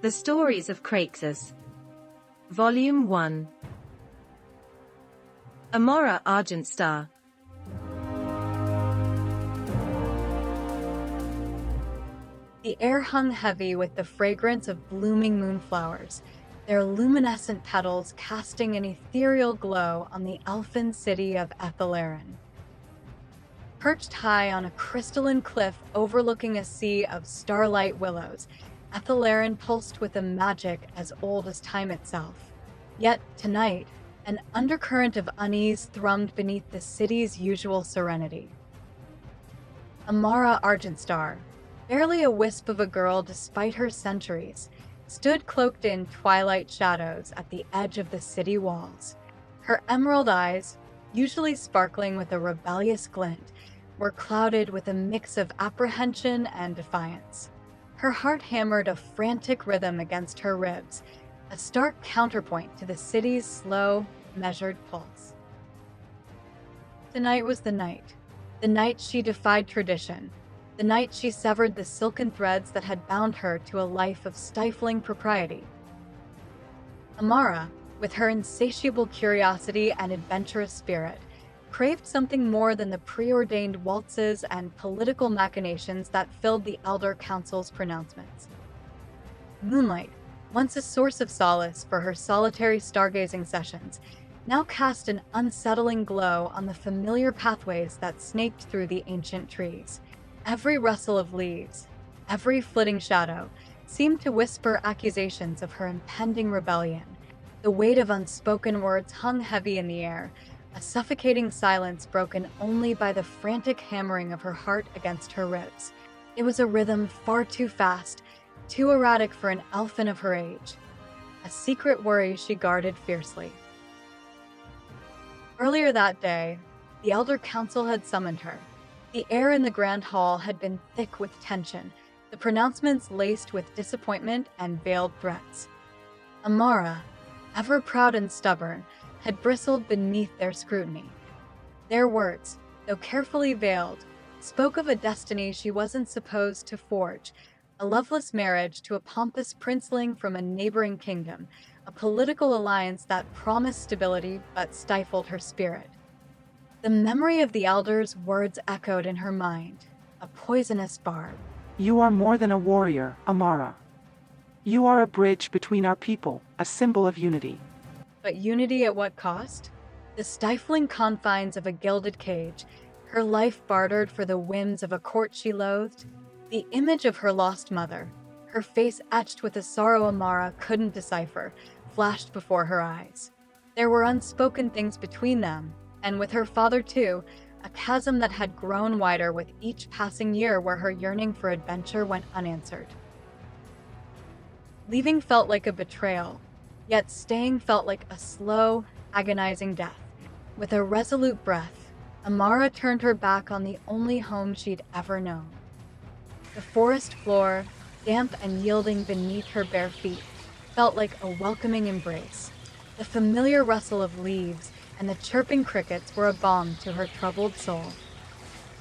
The Stories of Craexus. Volume 1. Amara Argentstar. The air hung heavy with the fragrance of blooming moonflowers, their luminescent petals casting an ethereal glow on the Elfhin city of Elfhin. Perched high on a crystalline cliff overlooking a sea of starlight willows, Elfhin pulsed with a magic as old as time itself. Yet tonight, an undercurrent of unease thrummed beneath the city's usual serenity. Amara Argentstar, barely a wisp of a girl despite her centuries, stood cloaked in twilight shadows at the edge of the city walls. Her emerald eyes, usually sparkling with a rebellious glint, were clouded with a mix of apprehension and defiance. Her heart hammered a frantic rhythm against her ribs, a stark counterpoint to the city's slow, measured pulse. Tonight was the night she defied tradition, the night she severed the silken threads that had bound her to a life of stifling propriety. Amara, with her insatiable curiosity and adventurous spirit, craved something more than the preordained waltzes and political machinations that filled the Elder Council's pronouncements. Moonlight, once a source of solace for her solitary stargazing sessions, now cast an unsettling glow on the familiar pathways that snaked through the ancient trees. Every rustle of leaves, every flitting shadow, seemed to whisper accusations of her impending rebellion. The weight of unspoken words hung heavy in the air, a suffocating silence broken only by the frantic hammering of her heart against her ribs. It was a rhythm far too fast, too erratic for an Elfhin of her age. A secret worry she guarded fiercely. Earlier that day, the Elder Council had summoned her. The air in the Grand Hall had been thick with tension, the pronouncements laced with disappointment and veiled threats. Amara, ever proud and stubborn, had bristled beneath their scrutiny. Their words, though carefully veiled, spoke of a destiny she wasn't supposed to forge, a loveless marriage to a pompous princeling from a neighboring kingdom, a political alliance that promised stability but stifled her spirit. The memory of the Elder's words echoed in her mind, a poisonous barb. You are more than a warrior, Amara. You are a bridge between our people, a symbol of unity. But unity at what cost? The stifling confines of a gilded cage, her life bartered for the whims of a court she loathed. The image of her lost mother, her face etched with a sorrow Amara couldn't decipher, flashed before her eyes. There were unspoken things between them, and with her father too, a chasm that had grown wider with each passing year where her yearning for adventure went unanswered. Leaving felt like a betrayal, yet staying felt like a slow, agonizing death. With a resolute breath, Amara turned her back on the only home she'd ever known. The forest floor, damp and yielding beneath her bare feet, felt like a welcoming embrace. The familiar rustle of leaves and the chirping crickets were a balm to her troubled soul.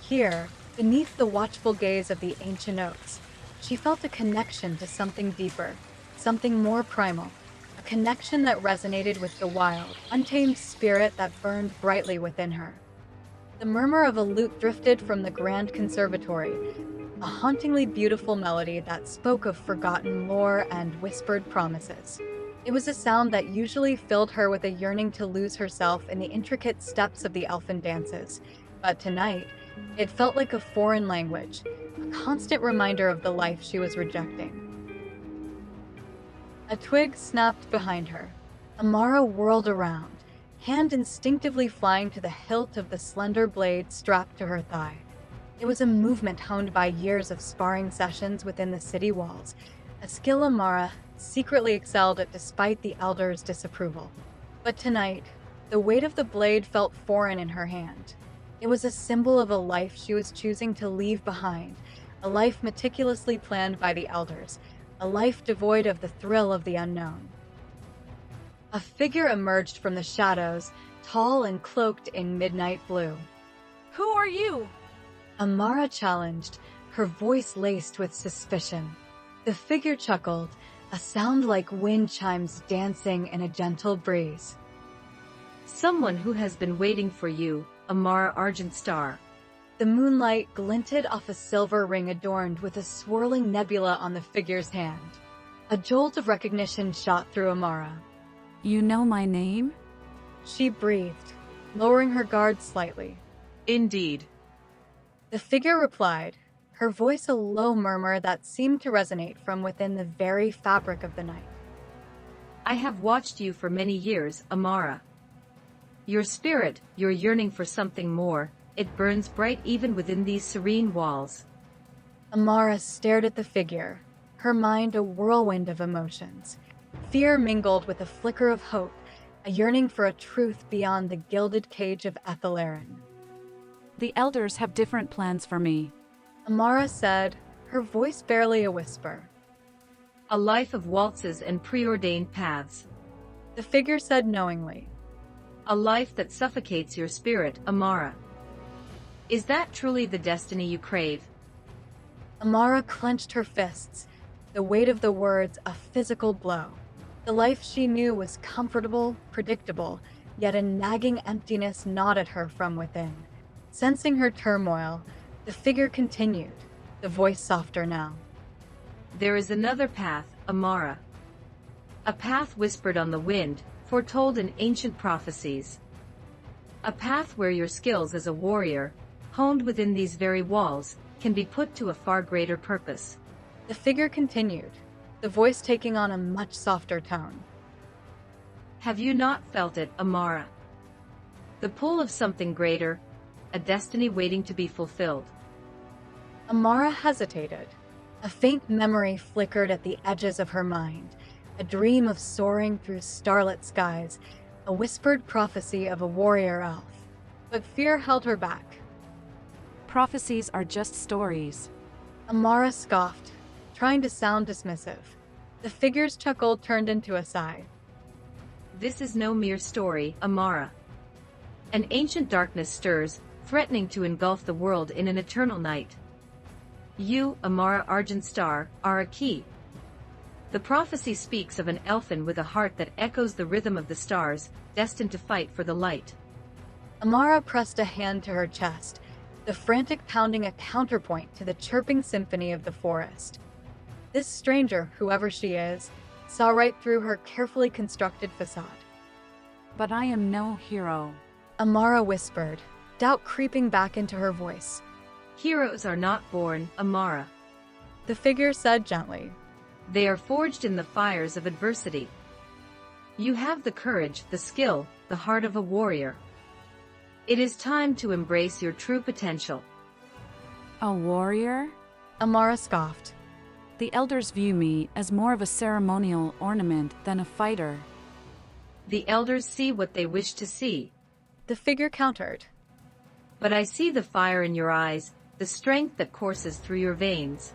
Here, beneath the watchful gaze of the ancient oaks, she felt a connection to something deeper, something more primal, a connection that resonated with the wild, untamed spirit that burned brightly within her. The murmur of a lute drifted from the grand conservatory, a hauntingly beautiful melody that spoke of forgotten lore and whispered promises. It was a sound that usually filled her with a yearning to lose herself in the intricate steps of the Elfhin dances, but tonight, it felt like a foreign language, a constant reminder of the life she was rejecting. A twig snapped behind her. Amara whirled around, hand instinctively flying to the hilt of the slender blade strapped to her thigh. It was a movement honed by years of sparring sessions within the city walls, a skill Amara secretly excelled at despite the Elder's disapproval. But tonight, the weight of the blade felt foreign in her hand. It was a symbol of a life she was choosing to leave behind, a life meticulously planned by the Elders, a life devoid of the thrill of the unknown. A figure emerged from the shadows, tall and cloaked in midnight blue. Who are you? Amara challenged, her voice laced with suspicion. The figure chuckled, a sound like wind chimes dancing in a gentle breeze. Someone who has been waiting for you, Amara Argentstar. The moonlight glinted off a silver ring adorned with a swirling nebula on the figure's hand. A jolt of recognition shot through Amara. You know my name? She breathed, lowering her guard slightly. Indeed. The figure replied, her voice a low murmur that seemed to resonate from within the very fabric of the night. I have watched you for many years, Amara. Your spirit, your yearning for something more, it burns bright even within these serene walls. Amara stared at the figure, her mind a whirlwind of emotions. Fear mingled with a flicker of hope, a yearning for a truth beyond the gilded cage of Ethelarin. The elders have different plans for me. Amara said, her voice barely a whisper. A life of waltzes and preordained paths. The figure said knowingly. A life that suffocates your spirit, Amara. Is that truly the destiny you crave? Amara clenched her fists, the weight of the words a physical blow. The life she knew was comfortable, predictable, yet a nagging emptiness gnawed at her from within. Sensing her turmoil, the figure continued, the voice softer now. There is another path, Amara. A path whispered on the wind, foretold in ancient prophecies. A path where your skills as a warrior, honed within these very walls, can be put to a far greater purpose. The figure continued, the voice taking on a much softer tone. Have you not felt it, Amara? The pull of something greater, a destiny waiting to be fulfilled. Amara hesitated. A faint memory flickered at the edges of her mind, a dream of soaring through starlit skies, a whispered prophecy of a warrior elf. But fear held her back. Prophecies are just stories. Amara scoffed, trying to sound dismissive. The figure's chuckle turned into a sigh. This is no mere story, Amara. An ancient darkness stirs, threatening to engulf the world in an eternal night. You, Amara Argentstar, are a key. The prophecy speaks of an Elfhin with a heart that echoes the rhythm of the stars, destined to fight for the light. Amara pressed a hand to her chest, the frantic pounding a counterpoint to the chirping symphony of the forest. This stranger, whoever she is, saw right through her carefully constructed facade. But I am no hero. Amara whispered, doubt creeping back into her voice. Heroes are not born, Amara. The figure said gently. They are forged in the fires of adversity. You have the courage, the skill, the heart of a warrior. It is time to embrace your true potential. A warrior? Amara scoffed. The elders view me as more of a ceremonial ornament than a fighter. The elders see what they wish to see. The figure countered. But I see the fire in your eyes, the strength that courses through your veins.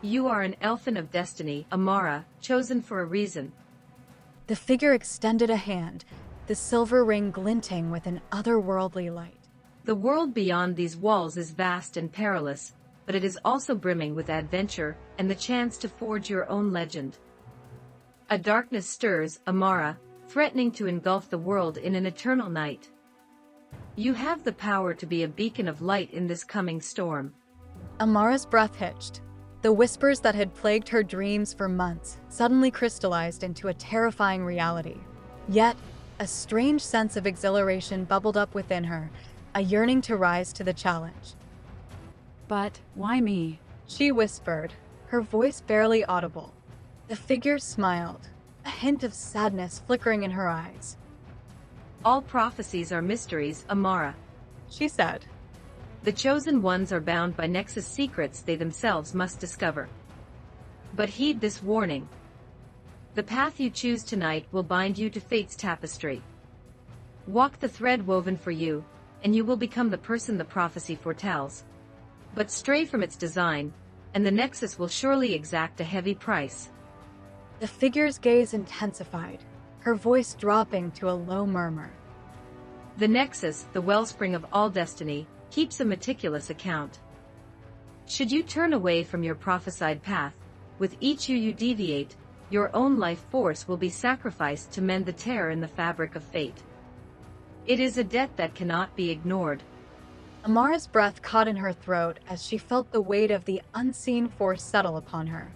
You are an Elfhin of destiny, Amara, chosen for a reason. The figure extended a hand, the silver ring glinting with an otherworldly light. The world beyond these walls is vast and perilous, but it is also brimming with adventure and the chance to forge your own legend. A darkness stirs, Amara, threatening to engulf the world in an eternal night. You have the power to be a beacon of light in this coming storm. Amara's breath hitched. The whispers that had plagued her dreams for months suddenly crystallized into a terrifying reality. Yet, a strange sense of exhilaration bubbled up within her, a yearning to rise to the challenge. But why me? She whispered, her voice barely audible. The figure smiled, a hint of sadness flickering in her eyes. All prophecies are mysteries, Amara, she said. The chosen ones are bound by nexus secrets they themselves must discover. But heed this warning. The path you choose tonight will bind you to fate's tapestry. Walk the thread woven for you, and you will become the person the prophecy foretells. But stray from its design, and the nexus will surely exact a heavy price. The figure's gaze intensified, her voice dropping to a low murmur. The nexus, the wellspring of all destiny, keeps a meticulous account. Should you turn away from your prophesied path, with each year you deviate, Your own life force will be sacrificed to mend the tear in the fabric of fate. It is a debt that cannot be ignored. Amara's breath caught in her throat as she felt the weight of the unseen force settle upon her.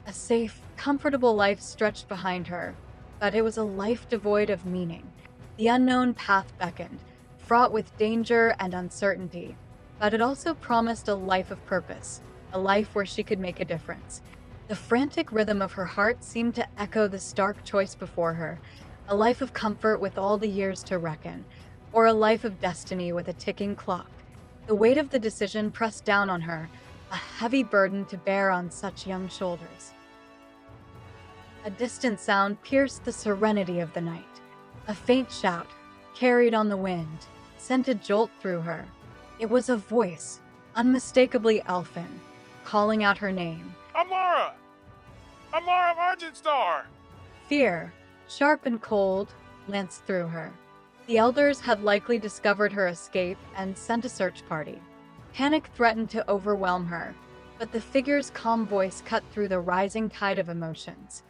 A safe, comfortable life stretched behind her, but it was a life devoid of meaning. The unknown path beckoned, fraught with danger and uncertainty, but it also promised a life of purpose, a life where she could make a difference. The frantic rhythm of her heart seemed to echo the stark choice before her, a life of comfort with all the years to reckon, or a life of destiny with a ticking clock. The weight of the decision pressed down on her, a heavy burden to bear on such young shoulders. A distant sound pierced the serenity of the night. A faint shout, carried on the wind, sent a jolt through her. It was a voice, unmistakably Elfhin, calling out her name. Amara! Amara Argentstar! Fear, sharp and cold, lanced through her. The elders had likely discovered her escape and sent a search party. Panic threatened to overwhelm her, but the figure's calm voice cut through the rising tide of emotions.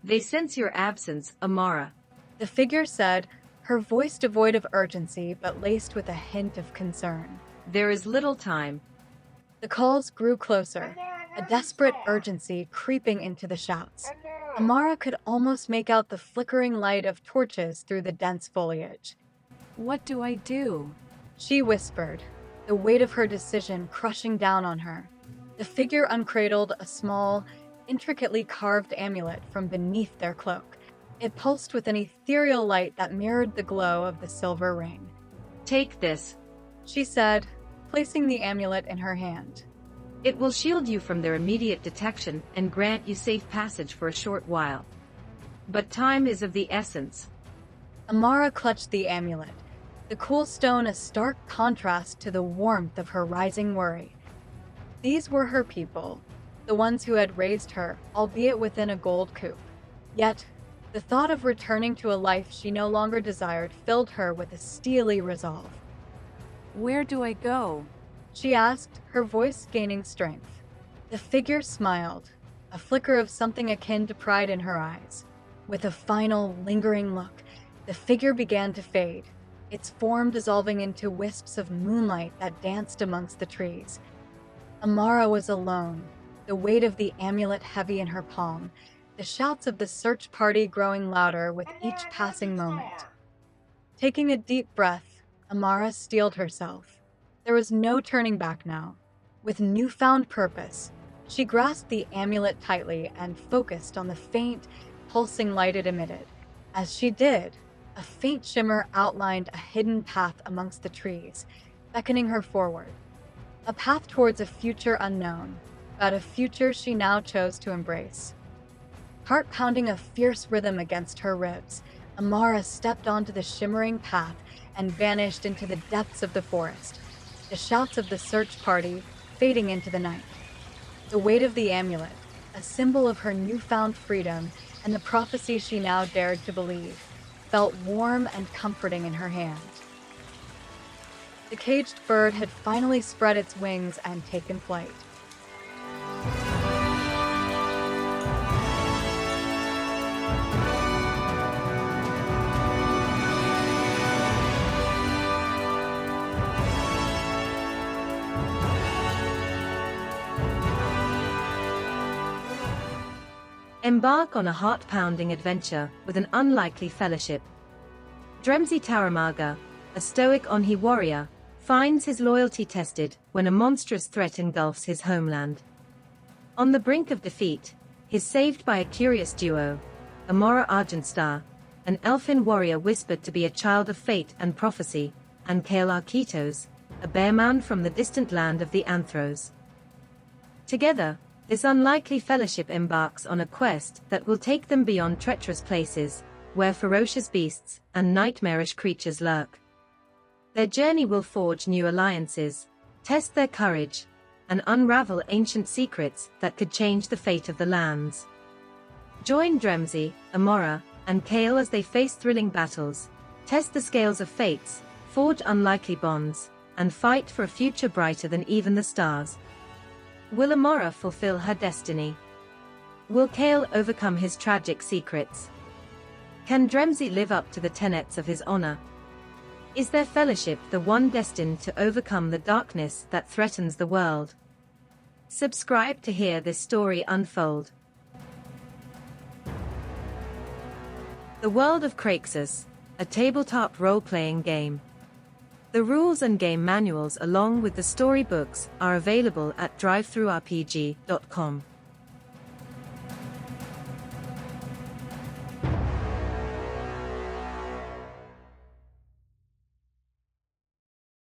They sense your absence, Amara. The figure said, her voice devoid of urgency but laced with a hint of concern. There is little time. The calls grew closer, a desperate urgency creeping into the shouts. Amara could almost make out the flickering light of torches through the dense foliage. What do I do? She whispered, the weight of her decision crushing down on her. The figure uncradled a small, intricately carved amulet from beneath their cloak. It pulsed with an ethereal light that mirrored the glow of the silver ring. Take this, she said, placing the amulet in her hand. It will shield you from their immediate detection and grant you safe passage for a short while. But time is of the essence. Amara clutched the amulet, the cool stone a stark contrast to the warmth of her rising worry. These were her people, the ones who had raised her, albeit within a gold coop. Yet, the thought of returning to a life she no longer desired filled her with a steely resolve. Where do I go? She asked, her voice gaining strength. The figure smiled, a flicker of something akin to pride in her eyes. With a final, lingering look, the figure began to fade, its form dissolving into wisps of moonlight that danced amongst the trees. Amara was alone, the weight of the amulet heavy in her palm, the shouts of the search party growing louder with each passing moment. Taking a deep breath, Amara steeled herself. There was no turning back now. With newfound purpose, she grasped the amulet tightly and focused on the faint, pulsing light it emitted. As she did, a faint shimmer outlined a hidden path amongst the trees, beckoning her forward. A path towards a future unknown, but a future she now chose to embrace. Heart pounding a fierce rhythm against her ribs, Amara stepped onto the shimmering path and vanished into the depths of the forest, the shouts of the search party fading into the night. The weight of the amulet, a symbol of her newfound freedom and the prophecy she now dared to believe, felt warm and comforting in her hand. The caged bird had finally spread its wings and taken flight. Embark on a heart-pounding adventure with an unlikely fellowship. Dremsey Taoramaga, a stoic Onhee warrior, finds his loyalty tested when a monstrous threat engulfs his homeland. On the brink of defeat, he's saved by a curious duo, Amara Argentstar, an Elfhin warrior whispered to be a child of fate and prophecy, and Kael Arckitos, a bearman from the distant land of the Anthros. Together, this unlikely fellowship embarks on a quest that will take them beyond treacherous places, where ferocious beasts and nightmarish creatures lurk. Their journey will forge new alliances, test their courage, and unravel ancient secrets that could change the fate of the lands. Join Dremsey, Amara, and Kael as they face thrilling battles, test the scales of fates, forge unlikely bonds, and fight for a future brighter than even the stars. Will Amara fulfill her destiny? Will Kael overcome his tragic secrets? Can Dremsey live up to the tenets of his honor? Is their fellowship the one destined to overcome the darkness that threatens the world? Subscribe to hear this story unfold. The World of Craexus, a tabletop role-playing game. The rules and game manuals along with the storybooks are available at drivethroughrpg.com.